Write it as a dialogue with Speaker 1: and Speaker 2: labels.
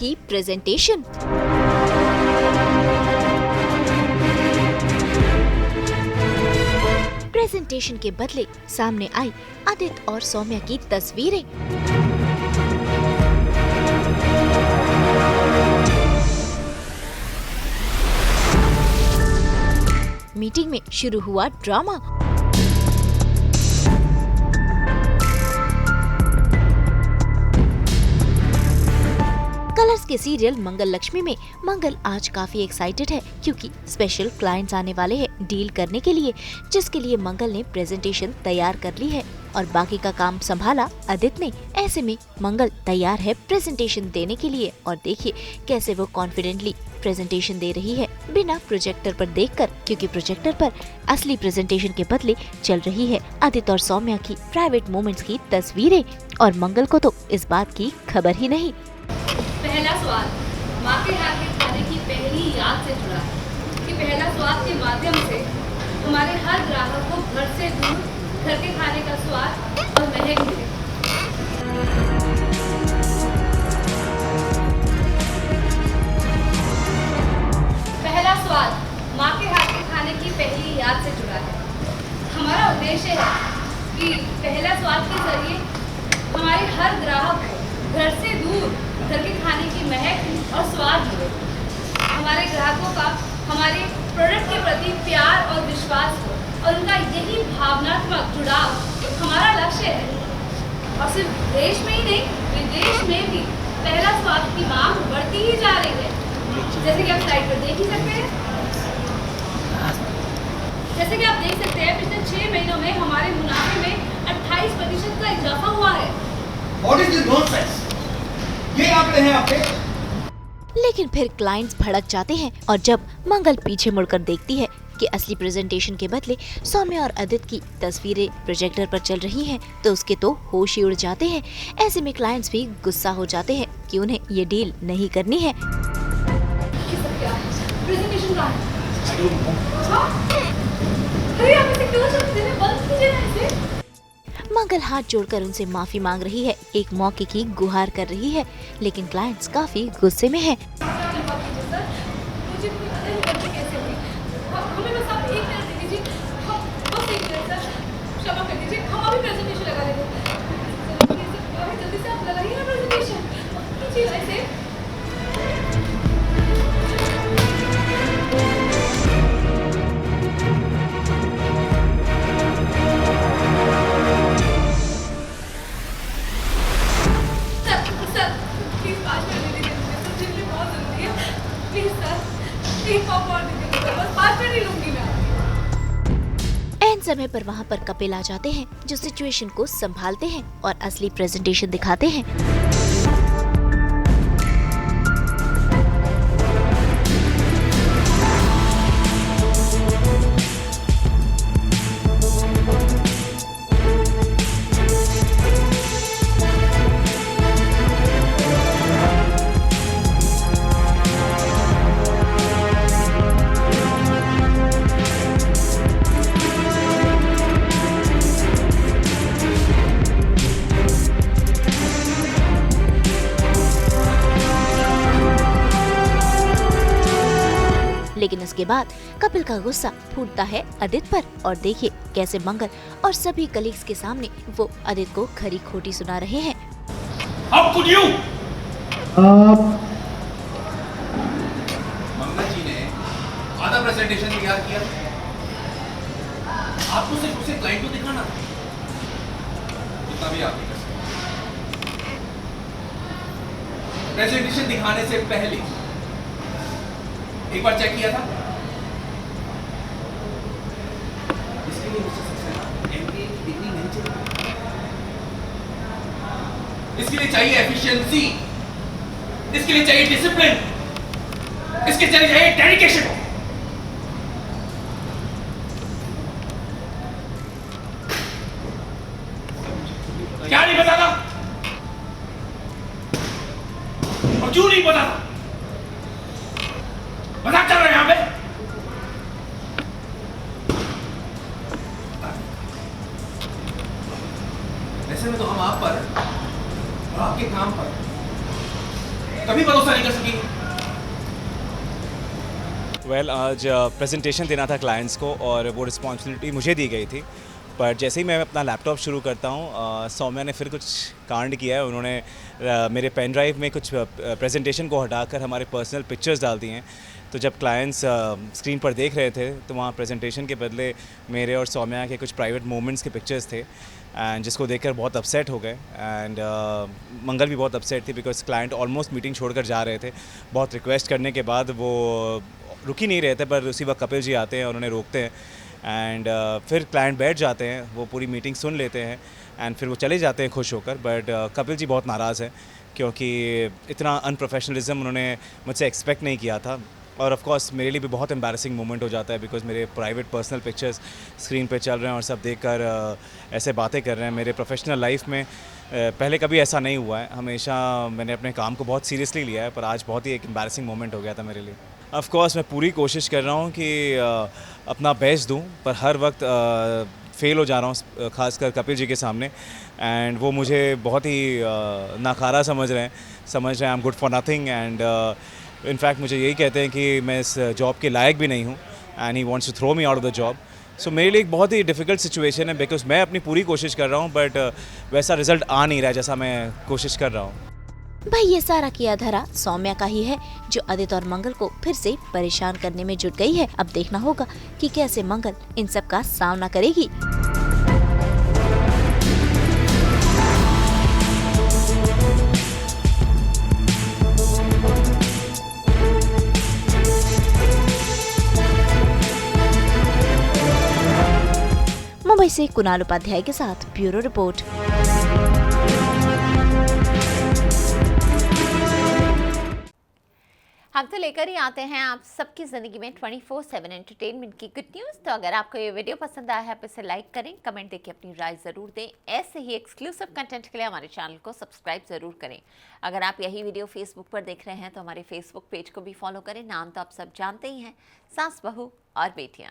Speaker 1: की presentation. Presentation के बदले सामने आई आदित्य और सौम्या की तस्वीरें। मीटिंग में शुरू हुआ ड्रामा। कलर्स के सीरियल मंगल लक्ष्मी में मंगल आज काफी एक्साइटेड है क्योंकि स्पेशल क्लाइंट्स आने वाले हैं डील करने के लिए, जिसके लिए मंगल ने प्रेजेंटेशन तैयार कर ली है और बाकी का काम संभाला आदित्य ने। ऐसे में मंगल तैयार है प्रेजेंटेशन देने के लिए और देखिए कैसे वो कॉन्फिडेंटली प्रेजेंटेशन दे रही है बिना प्रोजेक्टर पर देखकर, क्योंकि प्रोजेक्टर पर असली प्रेजेंटेशन के बदले चल रही है आदित्य और सौम्या की प्राइवेट मोमेंट्स की तस्वीरें और मंगल को तो इस बात की खबर ही नहीं।
Speaker 2: पहला स्वाद माँ के हाथ के खाने की पहली याद से जुड़ा है कि पहला स्वाद के माध्यम से हमारे हर ग्राहक को घर से दूर घर के खाने का स्वाद और महक मिले। पहला स्वाद माँ के हाथ के खाने की पहली याद से जुड़ा है। हमारा उद्देश्य है कि पहला स्वाद के जरिए हमारे हर ग्राहक को घर से दूर घर के खाने की महक और स्वाद मिले। हमारे ग्राहकों का हमारे प्रोडक्ट के प्रति प्यार और विश्वास हो और उनका यही भावनात्मक जुड़ाव हमारा लक्ष्य है। और सिर्फ देश में ही नहीं, विदेश में भी पहला स्वाद की मांग बढ़ती ही जा रही है। जैसे कि आप स्लाइड पर देख ही सकते हैं। जैसे कि आप देख सकते हैं पिछले 6 महीनों में हमारे मुनाफे में 28% का इजाफा हुआ है।
Speaker 3: What is this nonsense? ये आंकड़े हैं आपके।
Speaker 1: लेकिन फिर क्लाइंट्स भड़क जाते हैं और जब मंगल पीछे मुड़कर देखती है कि असली प्रेजेंटेशन के बदले सौम्या और आदित्य की तस्वीरें प्रोजेक्टर पर चल रही हैं, तो उसके तो होश ही उड़ जाते हैं। ऐसे में क्लाइंट्स भी गुस्सा हो जाते हैं कि उन्हें ये डील नहीं करनी है।
Speaker 2: प्रेजेंटेशन कहाँ है? अरे आप इसे क्यों छुपते हैं? बंद कीजिए ना इसे।
Speaker 1: मंगल हाथ जोड़कर उनसे माफी मांग रही है, एक मौके की गुहार कर रही है, लेकिन क्लाइंट्स काफी गुस्से में हैं। एंड समय पर वहाँ पर कपिल आ जाते हैं जो सिचुएशन को संभालते हैं और असली प्रेजेंटेशन दिखाते हैं। लेकिन इसके बाद कपिल का गुस्सा फूटता है आदित्य पर और देखिए कैसे मंगल और सभी कलीग्स के सामने वो आदित्य को खरी खोटी सुना रहे हैं।
Speaker 3: मंगल जी ने आधा प्रेजेंटेशन तैयार किया, आपको सिर्फ उसे क्लाइंट को दिखाना, जितना भी आप कर सकते। प्रेजेंटेशन दिखाने से पहले एक बार चेक किया था। इसके लिए मुझे सबसे एमपी डिग्री नहीं चाहिए, इसके लिए चाहिए एफिशिएंसी, इसके लिए चाहिए डिसिप्लिन, इसके लिए चाहिए डेडिकेशन। क्या नहीं बताता और क्यों नहीं बताता? मजाक चल रहा है यहाँ पे? ऐसे में तो हम आप पर और आपके काम पर कभी भरोसा नहीं कर सकेंगे।
Speaker 4: आज प्रेजेंटेशन देना था क्लाइंट्स को और वो रिस्पॉन्सिबिलिटी मुझे दी गई थी, पर जैसे ही मैं अपना लैपटॉप शुरू करता हूँ सौम्या ने फिर कुछ कांड किया है। उन्होंने मेरे पेन ड्राइव में कुछ प्रेजेंटेशन को हटाकर हमारे पर्सनल पिक्चर्स डाल दिए हैं। तो जब क्लाइंट्स स्क्रीन पर देख रहे थे तो वहाँ प्रेजेंटेशन के बदले मेरे और सौम्या के कुछ प्राइवेट मोमेंट्स के पिक्चर्स थे, एंड जिसको देखकर बहुत अपसेट हो गए। एंड मंगल भी बहुत अपसेट थी बिकॉज क्लाइंट ऑलमोस्ट मीटिंग छोड़कर जा रहे थे। बहुत रिक्वेस्ट करने के बाद वो रुक ही नहीं रहे थे, पर उसी वक्त कपिल जी आते हैं, उन्होंने रोकते हैं एंड फिर क्लाइंट बैठ जाते हैं, वो पूरी मीटिंग सुन लेते हैं एंड फिर वो चले जाते हैं खुश होकर। बट कपिल जी बहुत नाराज़ हैं क्योंकि इतना अनप्रोफेशनलिज्म उन्होंने मुझसे एक्सपेक्ट नहीं किया था। और ऑफ कोर्स मेरे लिए भी बहुत एम्बैरेसिंग मोमेंट हो जाता है बिकॉज मेरे प्राइवेट पर्सनल पिक्चर्स स्क्रीन पे चल रहे हैं और सब देखकर ऐसे बातें कर रहे हैं। मेरे प्रोफेशनल लाइफ में पहले कभी ऐसा नहीं हुआ है, हमेशा मैंने अपने काम को बहुत सीरियसली लिया है, पर आज बहुत ही एक एम्बैरेसिंग मोमेंट हो गया था मेरे लिए। ऑफ कोर्स मैं पूरी कोशिश कर रहा हूँ कि अपना बेस्ट दूँ, पर हर वक्त फेल हो जा रहा हूँ, खासकर कपिल जी के सामने। एंड वो मुझे बहुत ही नाकारा समझ रहे हैं I am good for nothing. And in fact मुझे यही कहते हैं कि मैं इस जॉब के लायक भी नहीं हूँ and he wants to throw me out of the job. सो मेरे लिए एक बहुत ही डिफ़िकल्ट सिचुएशन है बिकॉज मैं अपनी पूरी कोशिश कर रहा हूँ बट वैसा रिजल्ट आ नहीं रहा है जैसा मैं कोशिश कर रहा हूँ।
Speaker 1: भाई ये सारा किया धरा सौम्या का ही है जो आदित्य और मंगल को फिर से परेशान करने में जुट गई है। अब देखना होगा कि कैसे मंगल इन सब का सामना करेगी। मुंबई से कुणाल उपाध्याय के साथ ब्यूरो रिपोर्ट।
Speaker 5: हम तो लेकर ही आते हैं आप सबकी ज़िंदगी में 24/7 एंटरटेनमेंट की गुड न्यूज़। तो अगर आपको ये वीडियो पसंद आया है तो इसे लाइक करें, कमेंट देके अपनी राय ज़रूर दें। ऐसे ही एक्सक्लूसिव कंटेंट के लिए हमारे चैनल को सब्सक्राइब ज़रूर करें। अगर आप यही वीडियो फेसबुक पर देख रहे हैं तो हमारे फेसबुक पेज को भी फॉलो करें। नाम तो आप सब जानते ही हैं, सास बहू और बेटियाँ।